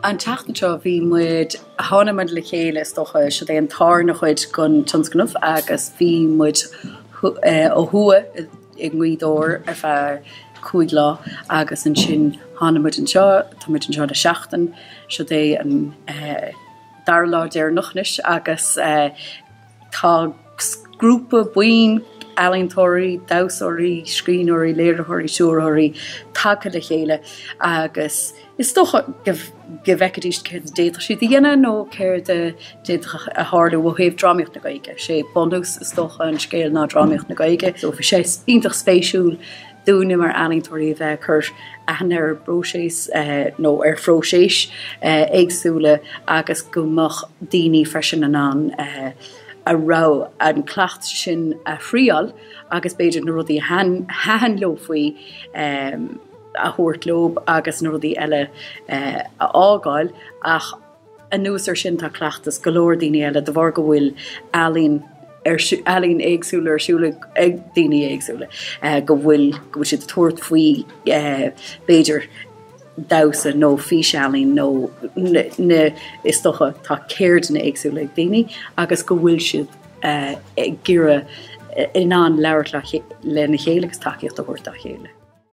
An teachnanseo bhí muid tháinig le chéile stocha si é an tarna chuid gon tionscnamh agus bhí muid ó thua ag nghuidóir ar feadh cúig lá agus an sin tháinig an seo, tá muid an seo de seachtain si é an dar lá déir nuchnis agus tá grúpa buin Alíntóirí, Dásóirí, Scríóirí, Léireóirí, Siúróirí, take le chéile agus is stocha gevecadíist céir déadach si dhéana nó céir de déadach a hála bh héobh drámaíocht na gaige. sé bonús is stocha an scéal ná drámaíocht na gaige. So fi sé ítach spéisiúil dúna mar Alíntóirí bheith chur ar broséis nó ar fróséis éagsúla agus gomach daoine freisin an a rá an clacht sin a phríal agus beidir na rudí haan lo faoi a thuairt lob agus na rudí eile a ágáil ach a núsar sin tá clachtas golóir daoine eile de bhar go bhfuil Alín éagsúla ar siúla ag daoine éagsúla go bhfuil siad tuairt faoi beidir dása nó fís Alín nó is stocha tá céird na éagsúla ag daoine agus go bhfuil siad gire in an leabhart le na chéile agus takeíocht a thuairt a chéile.